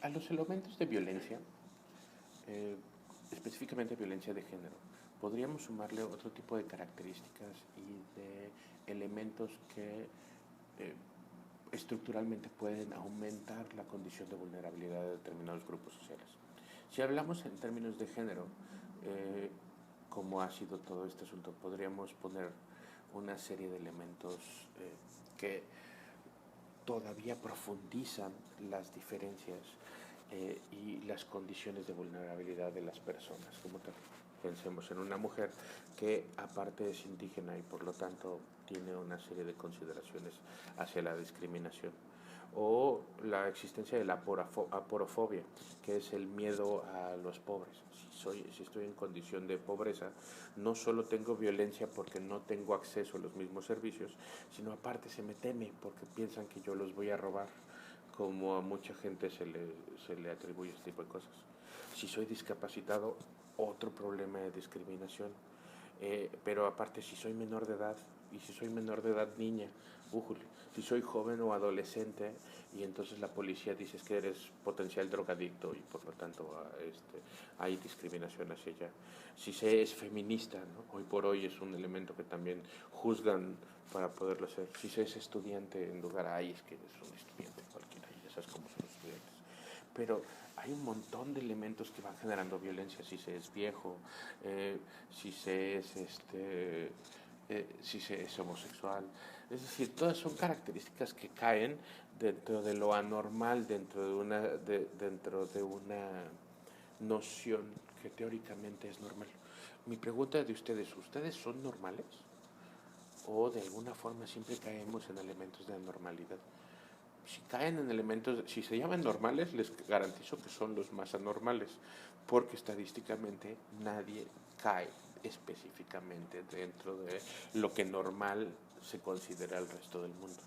A los elementos de violencia, eh, específicamente violencia de género, podríamos sumarle otro tipo de características y de elementos que estructuralmente pueden aumentar la condición de vulnerabilidad de determinados grupos sociales. Si hablamos en términos de género, como ha sido todo este asunto, podríamos poner una serie de elementos que todavía profundizan las diferencias y las condiciones de vulnerabilidad de las personas como tal. Pensemos en una mujer que aparte es indígena y por lo tanto tiene una serie de consideraciones hacia la discriminación. O la existencia de la aporofobia, que es el miedo a los pobres. Si estoy en condición de pobreza, no solo tengo violencia porque no tengo acceso a los mismos servicios, sino aparte se me teme porque piensan que yo los voy a robar, como a mucha gente se le atribuye este tipo de cosas. Si soy discapacitado, otro problema de discriminación. Pero aparte, si soy menor de edad, y si soy menor de edad niña, újule, si soy joven o adolescente, y entonces la policía dice que eres potencial drogadicto y por lo tanto hay discriminación hacia ella. Si se es feminista, ¿no? Hoy por hoy es un elemento que también juzgan para poderlo hacer. Si se es estudiante, en lugar, ay, es que es un estudiante cualquiera, ya sabes cómo son los estudiantes. Pero hay un montón de elementos que van generando violencia, si se es viejo, si se es si se es homosexual. Es decir, todas son características que caen dentro de lo anormal, dentro de una noción que teóricamente es normal. Mi pregunta de ¿ustedes son normales? ¿O de alguna forma siempre caemos en elementos de anormalidad? Si caen en elementos, si se llaman normales, les garantizo que son los más anormales, porque estadísticamente nadie cae específicamente dentro de lo que normal se considera el resto del mundo.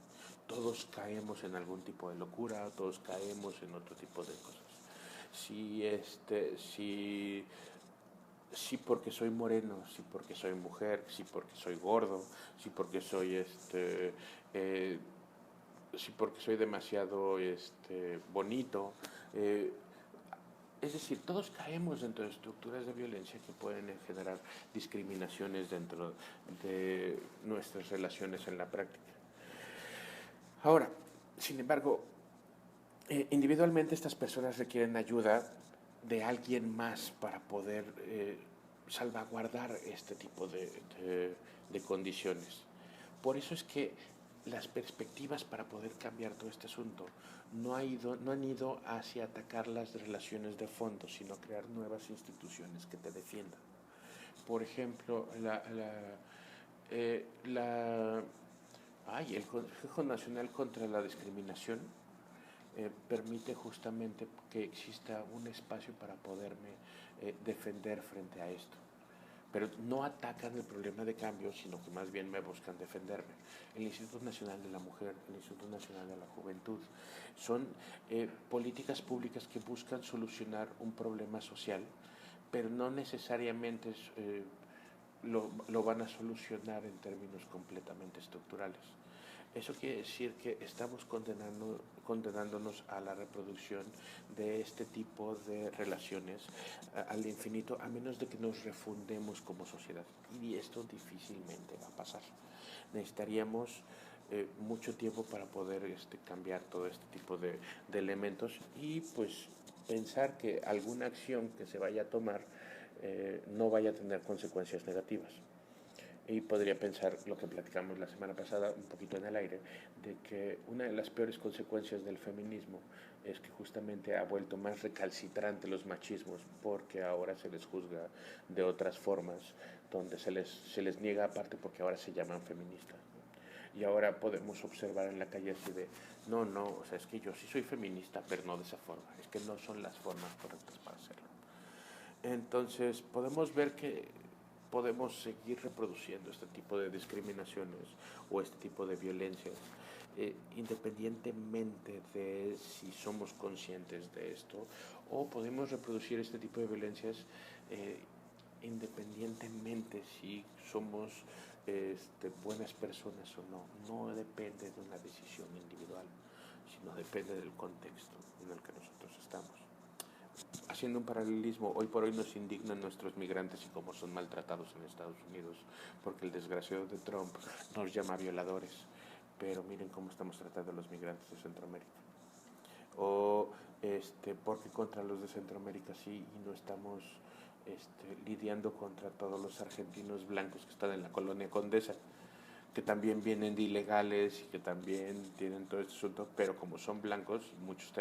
Todos caemos en algún tipo de locura, todos caemos en otro tipo de cosas. Si porque soy moreno, si porque soy mujer, si porque soy gordo, si porque soy sí, porque soy demasiado bonito. Es decir, todos caemos dentro de estructuras de violencia que pueden generar discriminaciones dentro de nuestras relaciones en la práctica. Ahora, sin embargo, individualmente estas personas requieren ayuda de alguien más para poder salvaguardar este tipo de condiciones. Por eso es que las perspectivas para poder cambiar todo este asunto no han ido hacia atacar las relaciones de fondo, sino crear nuevas instituciones que te defiendan. Por ejemplo, el Consejo Nacional contra la Discriminación permite justamente que exista un espacio para poderme defender frente a esto. Pero no atacan el problema de cambio, sino que más bien me buscan defenderme. El Instituto Nacional de la Mujer, el Instituto Nacional de la Juventud, son políticas públicas que buscan solucionar un problema social, pero no necesariamente lo van a solucionar en términos completamente estructurales. Eso quiere decir que estamos condenándonos a la reproducción de este tipo de relaciones al infinito, a menos de que nos refundemos como sociedad. Y esto difícilmente va a pasar. Necesitaríamos mucho tiempo para poder cambiar todo este tipo de elementos y pues pensar que alguna acción que se vaya a tomar no vaya a tener consecuencias negativas. Y podría pensar lo que platicamos la semana pasada, un poquito en el aire, de que una de las peores consecuencias del feminismo es que justamente ha vuelto más recalcitrante los machismos porque ahora se les juzga de otras formas, donde se les niega aparte porque ahora se llaman feministas. Y ahora podemos observar en la calle así de, no, o sea, es que yo sí soy feminista, pero no de esa forma, es que no son las formas correctas para hacerlo. Entonces podemos ver que podemos seguir reproduciendo este tipo de discriminaciones o este tipo de violencias, independientemente de si somos conscientes de esto, o podemos reproducir este tipo de violencias independientemente si somos buenas personas o no. No depende de una decisión individual, no depende del contexto en el que nosotros estamos. Haciendo un paralelismo, hoy por hoy nos indignan nuestros migrantes y cómo son maltratados en Estados Unidos, porque el desgraciado de Trump nos llama violadores, pero miren cómo estamos tratando a los migrantes de Centroamérica. O porque contra los de Centroamérica sí y no estamos lidiando contra todos los argentinos blancos que están en la colonia Condesa, que también vienen de ilegales y que también tienen todo este asunto, pero como son blancos, muchos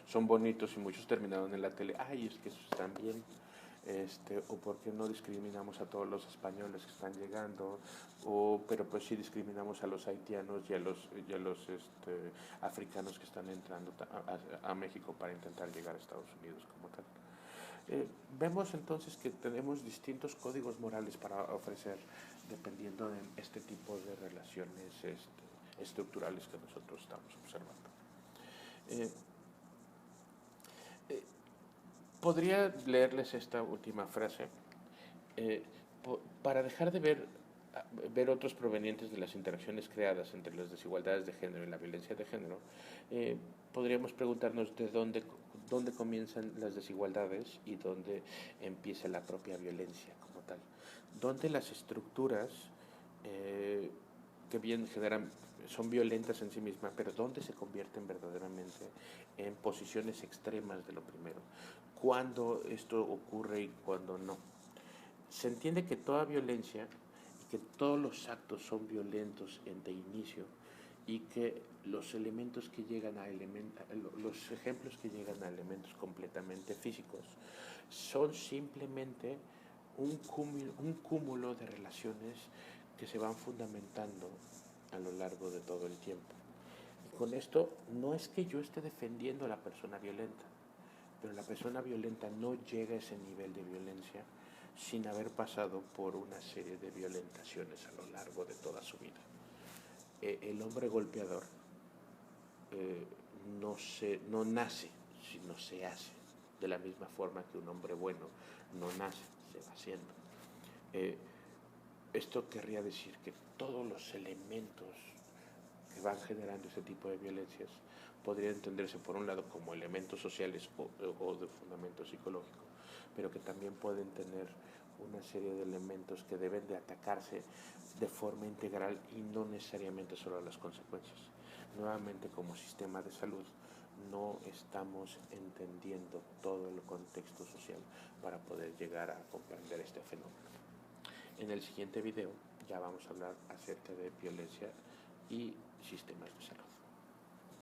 son bonitos y muchos terminaron en la tele, ay, es que esos están bien, o por qué no discriminamos a todos los españoles que están llegando, pero pues sí discriminamos a los haitianos y a los africanos que están entrando a México para intentar llegar a Estados Unidos como tal. Vemos entonces que tenemos distintos códigos morales para ofrecer dependiendo de este tipo de relaciones estructurales que nosotros estamos observando. Eh, eh, Podría leerles esta última frase para dejar de ver otros provenientes de las interacciones creadas entre las desigualdades de género y la violencia de género. Podríamos preguntarnos de dónde comienzan las desigualdades y dónde empieza la propia violencia como tal. Dónde las estructuras que bien son violentas en sí mismas, pero dónde se convierten verdaderamente en posiciones extremas de lo primero. Cuándo esto ocurre y cuándo no. Se entiende que toda violencia y que todos los actos son violentos de inicio y que los elementos que llegan los ejemplos que llegan a elementos completamente físicos son simplemente un cúmulo de relaciones que se van fundamentando a lo largo de todo el tiempo. Y con esto no es que yo esté defendiendo a la persona violenta, pero la persona violenta no llega a ese nivel de violencia sin haber pasado por una serie de violentaciones a lo largo de toda su vida. El hombre golpeador no nace, sino se hace, de la misma forma que un hombre bueno no nace, se va haciendo. Esto querría decir que todos los elementos que van generando ese tipo de violencias podrían entenderse por un lado como elementos sociales o de fundamento psicológico, pero que también pueden tener una serie de elementos que deben de atacarse de forma integral y no necesariamente solo las consecuencias. Nuevamente, como sistema de salud, no estamos entendiendo todo el contexto social para poder llegar a comprender este fenómeno. En el siguiente video ya vamos a hablar acerca de violencia y sistemas de salud.